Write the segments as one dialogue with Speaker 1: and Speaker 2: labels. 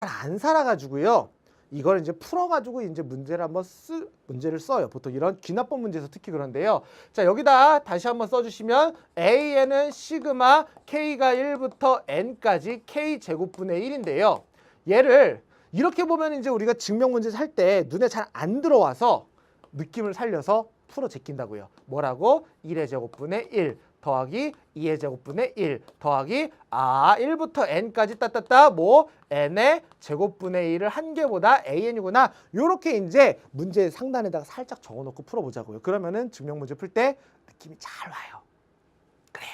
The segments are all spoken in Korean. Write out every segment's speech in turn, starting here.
Speaker 1: 안 살아가지고요. 이걸 이제 풀어가지고 이제 문제를 써요. 보통 이런 귀납법 문제에서 특히 그런데요. 자, 여기다 다시 한번 써주시면 A에는 시그마 K가 1부터 N까지 K 제곱분의 1인데요. 얘를 이렇게 보면 이제 우리가 증명 문제 할 때 눈에 잘 안 들어와서 느낌을 살려서 풀어 제낀다고요. 뭐라고? 1의 제곱분의 1 더하기 2의 제곱분의 1 더하기 1부터 n까지 따따따 뭐 n의 제곱분의 1을 한 개보다 an이구나. 요렇게 이제 문제 상단에다가 살짝 적어놓고 풀어보자고요. 그러면은 증명 문제 풀 때 느낌이 잘 와요. 그래요.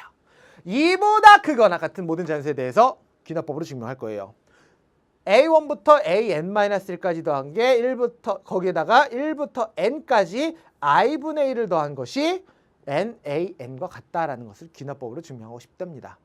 Speaker 1: 이보다 크거나 같은 모든 자연수에 대해서 귀납법으로 증명할 거예요. A1부터 AN-1까지 더한 게 1부터 거기에다가 1부터 n까지 i분의 1을 더한 것이 NaN과 같다라는 것을 귀납법으로 증명하고 싶답니다.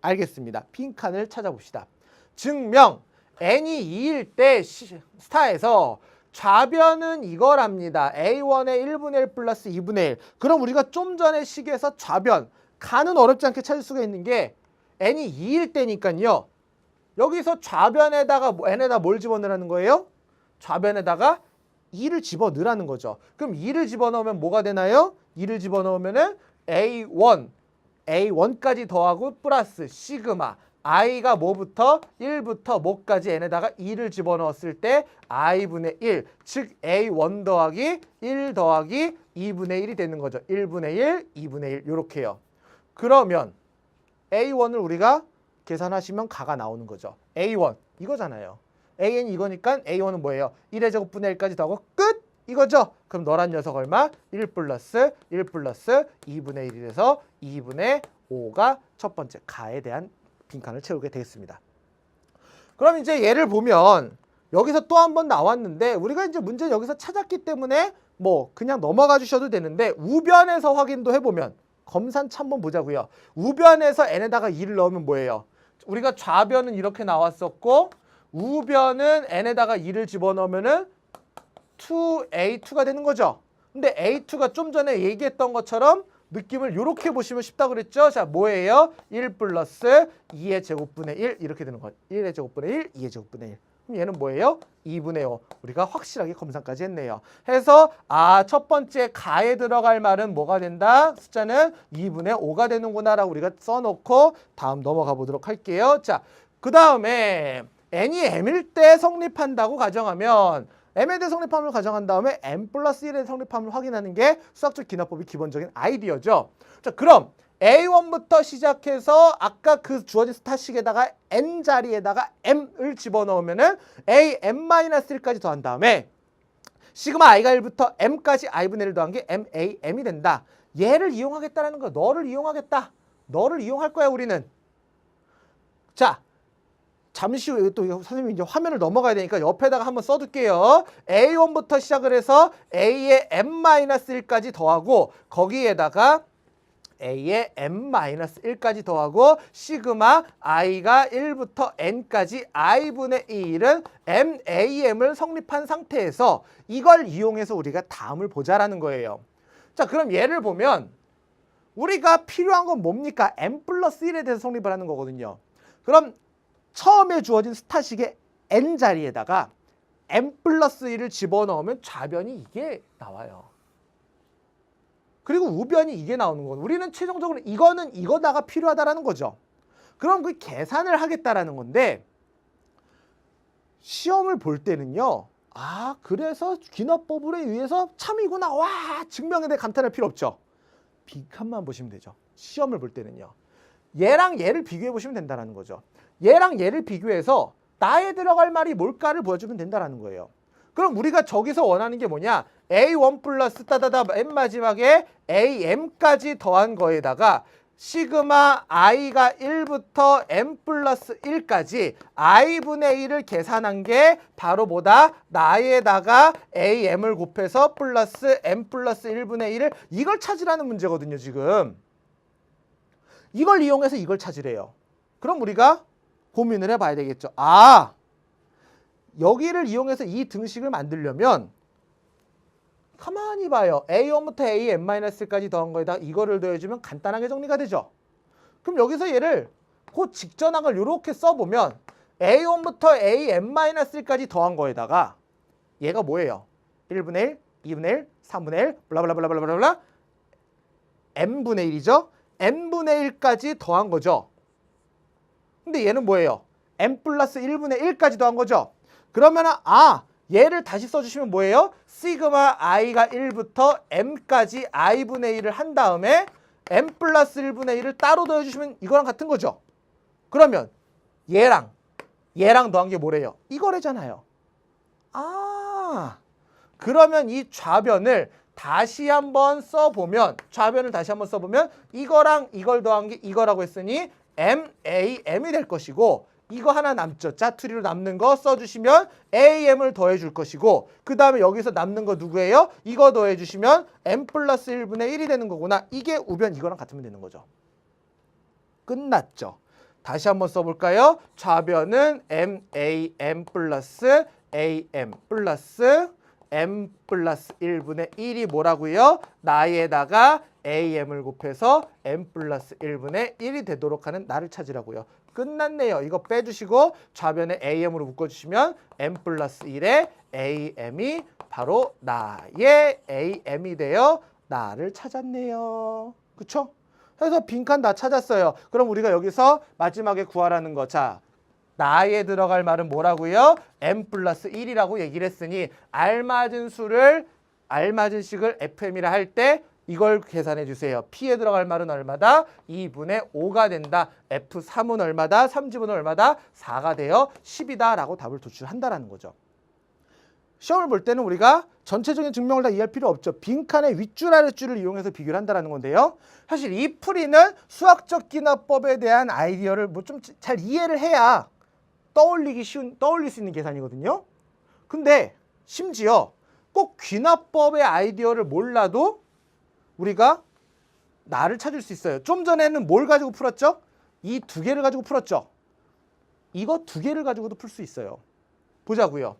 Speaker 1: 알겠습니다. 빈칸을 찾아봅시다. 증명 n이 2일 때 스타에서 좌변은 이거랍니다. A1의 1분의 1 플러스 2분의 1. 그럼 우리가 좀 전에 식에서 좌변 간은 어렵지 않게 찾을 수가 있는 게 n이 2일 때니까요. 여기서 좌변에다가 n에다 뭘 집어넣으라는 거예요? 좌변에다가 2를 집어넣으라는 거죠. 그럼 2를 집어넣으면 뭐가 되나요? 2를 집어넣으면은 A1까지 더하고 플러스 시그마 i가 뭐부터 1부터 뭐까지 n에다가 2를 집어넣었을 때 i분의 1, 즉 A1 더하기 1 더하기 2분의 1이 되는 거죠. 1분의 1, 2분의 1 이렇게요. 그러면 A1을 우리가 계산하시면 가가 나오는 거죠. A1 이거잖아요. AN이 이거니까 A1은 뭐예요? 1의 제곱분의 1까지 더하고 끝! 이거죠? 그럼 너란 녀석 얼마? 1 플러스 2분의 1이 돼서 2분의 5가 첫 번째 가에 대한 빈칸을 채우게 되겠습니다. 그럼 이제 얘를 보면 여기서 또 한 번 나왔는데 우리가 이제 문제 여기서 찾았기 때문에 뭐 그냥 넘어가 주셔도 되는데 우변에서 확인도 해보면 검산치 한번 보자고요. 우변에서 n에다가 2를 넣으면 뭐예요? 우리가 좌변은 이렇게 나왔었고 우변은 n에다가 2를 집어넣으면은 2a2가 되는 거죠. 근데 a2가 좀 전에 얘기했던 것처럼 느낌을 이렇게 보시면 쉽다 그랬죠. 자, 뭐예요? 1 플러스 2의 제곱분의 1 이렇게 되는 거죠. 1의 제곱분의 1, 2의 제곱분의 1. 그럼 얘는 뭐예요? 2분의 5. 우리가 확실하게 검산까지 했네요. 해서 첫 번째 가에 들어갈 말은 뭐가 된다? 숫자는 2분의 5가 되는구나 라고 우리가 써놓고 다음 넘어가 보도록 할게요. 자, 그 다음에 n이 m일 때 성립한다고 가정하면 m에 대해 성립함을 가정한 다음에 m 플러스 1의 성립함을 확인하는 게 수학적 귀납법의 기본적인 아이디어죠. 자, 그럼 A1부터 시작해서 아까 그 주어진 스타식에다가 n 자리에다가 m을 집어넣으면은 AM-1까지 더한 다음에 시그마 i가 1부터 m까지 i분의 1을 더한 게 MAM이 된다. 얘를 이용하겠다라는 거야. 너를 이용하겠다. 너를 이용할 거야, 우리는. 자, 잠시 후에 또 선생님이 이제 화면을 넘어가야 되니까 옆에다가 한번 써둘게요. A1부터 시작을 해서 A의 M-1까지 더하고 거기에다가 A의 M-1까지 더하고 시그마 i가 1부터 n까지 i분의 1은 MAM을 성립한 상태에서 이걸 이용해서 우리가 다음을 보자라는 거예요. 자, 그럼 얘를 보면 우리가 필요한 건 뭡니까? M 플러스 1에 대해서 성립을 하는 거거든요. 그럼 처음에 주어진 스타식의 n 자리에다가 m 플러스 1을 집어넣으면 좌변이 이게 나와요. 그리고 우변이 이게 나오는 거고 우리는 최종적으로 이거는 이거다가 필요하다라는 거죠. 그럼 그 계산을 하겠다라는 건데 시험을 볼 때는요. 그래서 귀납법으로 의해서 참이구나. 와, 증명에 대해 감탄할 필요 없죠. 빈칸만 보시면 되죠. 시험을 볼 때는요. 얘랑 얘를 비교해 보시면 된다는 거죠. 얘랑 얘를 비교해서 나에 들어갈 말이 뭘까를 보여주면 된다는 거예요. 그럼 우리가 저기서 원하는 게 뭐냐? A1 플러스 따다다 m 마지막에 AM까지 더한 거에다가 시그마 i가 1부터 m 플러스 1까지 i분의 1을 계산한 게 바로 뭐다? 나에다가 AM을 곱해서 플러스 m 플러스 1분의 1을 이걸 찾으라는 문제거든요, 지금. 이걸 이용해서 이걸 찾으래요. 그럼 우리가 고민을 해봐야 되겠죠. 여기를 이용해서 이 등식을 만들려면 가만히 봐요. A1부터 AM-까지 더한 거에다 이거를 더해주면 간단하게 정리가 되죠. 그럼 여기서 얘를 그 직전항을 이렇게 써보면 A1부터 AN-1까지 더한 거에다가 얘가 뭐예요? 1분의 1, 2분의 1, 3분의 1, 블라블라블라블라블라 n분의 1이죠? n분의 1까지 더한 거죠. 근데 얘는 뭐예요? n 플러스 1분의 1까지 더한 거죠. 그러면 얘를 다시 써주시면 뭐예요? 시그마 i가 1부터 m까지 i분의 1을 한 다음에 n 플러스 1분의 1을 따로 더해주시면 이거랑 같은 거죠. 그러면 얘랑 더한 게 뭐래요? 이거래잖아요. 그러면 이 좌변을 다시 한번 써보면 이거랑 이걸 더한 게 이거라고 했으니 MAM이 될 것이고 이거 하나 남죠. 짜투리로 남는 거 써주시면 AM을 더해줄 것이고 그 다음에 여기서 남는 거 누구예요? 이거 더해주시면 M 플러스 1분의 1이 되는 거구나. 이게 우변 이거랑 같으면 되는 거죠. 끝났죠. 다시 한번 써볼까요? 좌변은 MAM 플러스 AM 플러스 M 플러스 1분의 1이 뭐라고요? 나에다가 AM을 곱해서 M 플러스 1분의 1이 되도록 하는 나를 찾으라고요. 끝났네요. 이거 빼주시고 좌변에 AM으로 묶어주시면 M 플러스 1의 AM이 바로 나의 AM이 되어 나를 찾았네요. 그쵸? 그래서 빈칸 다 찾았어요. 그럼 우리가 여기서 마지막에 구하라는 거. 자, 나에 들어갈 말은 뭐라고요? m 플러스 1이라고 얘기를 했으니 알맞은 식을 fm이라 할 때 이걸 계산해 주세요. p에 들어갈 말은 얼마다? 2분의 5가 된다. f3은 얼마다? 3집은 얼마다? 4가 되어 10이다 라고 답을 도출한다라는 거죠. 시험을 볼 때는 우리가 전체적인 증명을 다 이해할 필요 없죠. 빈칸의 윗줄 아랫줄을 이용해서 비교를 한다는 건데요. 사실 이 풀이는 수학적 기납법에 대한 아이디어를 뭐 좀 잘 이해를 해야 떠올릴 수 있는 계산이거든요. 근데 심지어 꼭 귀납법의 아이디어를 몰라도 우리가 나를 찾을 수 있어요. 좀 전에는 뭘 가지고 풀었죠? 이 두 개를 가지고 풀었죠. 이거 두 개를 가지고도 풀 수 있어요. 보자고요.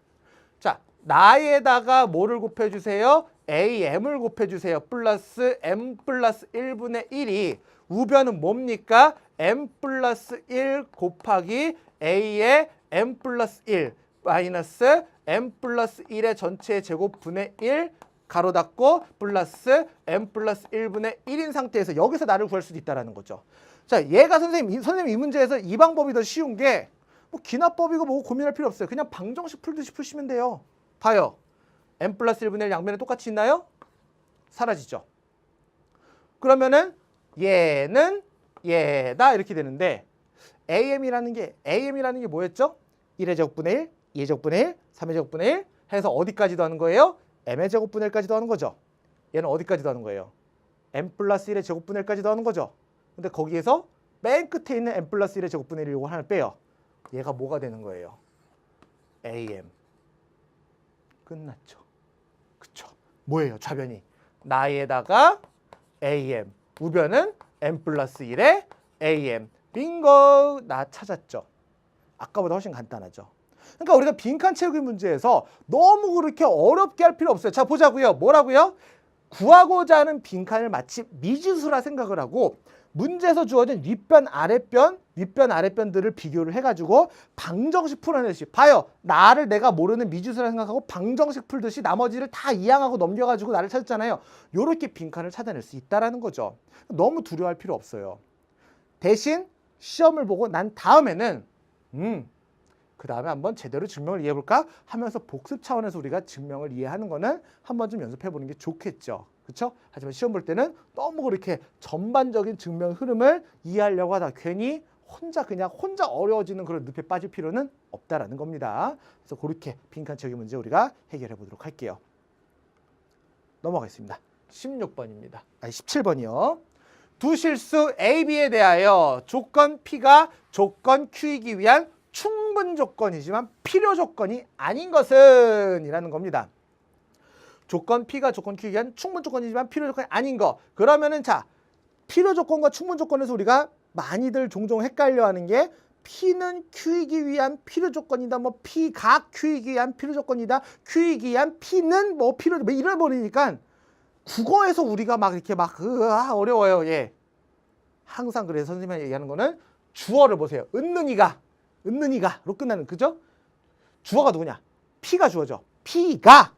Speaker 1: 자, 나에다가 뭐를 곱해주세요? AM을 곱해주세요. 플러스 M 플러스 1분의 1이 우변은 뭡니까? M 플러스 1 곱하기 A의 M 플러스 1 마이너스 M 플러스 1의 전체 제곱분의 1 가로 닫고 플러스 M 플러스 1분의 1인 상태에서 여기서 나를 구할 수도 있다는 거죠. 자, 얘가 선생님 이 문제에서 이 방법이 더 쉬운 게 뭐 기납법이고 뭐고 고민할 필요 없어요. 그냥 방정식 풀듯이 푸시면 돼요. 봐요. M 플러스 1분의 1 양면에 똑같이 있나요? 사라지죠. 그러면은 얘는 얘다 이렇게 되는데 AM이라는 게 뭐였죠? 1의 제곱분의 1, 2의 제곱분의 1, 3의 제곱분의 1 해서 어디까지 더하는 거예요? M의 제곱분의 1까지 더하는 거죠. 얘는 어디까지 더하는 거예요? M 플러스 1의 제곱분의 1까지 더하는 거죠. 근데 거기에서 맨 끝에 있는 M 플러스 1의 제곱분의 1 이거 하나 빼요. 얘가 뭐가 되는 거예요? AM. 끝났죠. 그쵸? 뭐예요? 좌변이 나에다가 AM, 우변은 M 플러스 1의 AM. 빙고! 나 찾았죠. 아까보다 훨씬 간단하죠. 그러니까 우리가 빈칸 채우기 문제에서 너무 그렇게 어렵게 할 필요 없어요. 자, 보자고요. 뭐라고요? 구하고자 하는 빈칸을 마치 미지수라 생각을 하고 문제에서 주어진 윗변, 아랫변들을 비교를 해가지고 방정식 풀어내듯이 봐요. 나를 내가 모르는 미지수라 생각하고 방정식 풀듯이 나머지를 다 이항하고 넘겨가지고 나를 찾았잖아요. 요렇게 빈칸을 찾아낼 수 있다는 거죠. 너무 두려워할 필요 없어요. 대신 시험을 보고 난 다음에는 그 다음에 한번 제대로 증명을 이해해볼까 하면서 복습 차원에서 우리가 증명을 이해하는 거는 한번 좀 연습해보는 게 좋겠죠. 그렇죠? 하지만 시험 볼 때는 너무 그렇게 전반적인 증명 흐름을 이해하려고 하다 괜히 혼자 어려워지는 그런 늪에 빠질 필요는 없다라는 겁니다. 그래서 그렇게 빈칸 채우기 문제 우리가 해결해 보도록 할게요. 넘어가겠습니다. 16번입니다. 17번이요. 두 실수 A, B에 대하여 조건 P가 조건 Q이기 위한 충분 조건이지만 필요 조건이 아닌 것은 이라는 겁니다. 조건 P가 조건 Q이기 위한 충분 조건이지만 필요 조건이 아닌 거. 그러면은 자, 필요 조건과 충분 조건에서 우리가 많이들 종종 헷갈려하는 게 P는 Q이기 위한 필요 조건이다. 뭐 P가 Q이기 위한 필요 조건이다. Q이기 위한 P는 뭐 필요 뭐 이래버리니까 국어에서 우리가 막 이렇게 어려워요. 예. 항상 그래서 선생님이 얘기하는 거는 주어를 보세요. 은능이가 은는이가로 끝나는 그죠? 주어가 누구냐? P가 주어죠. P가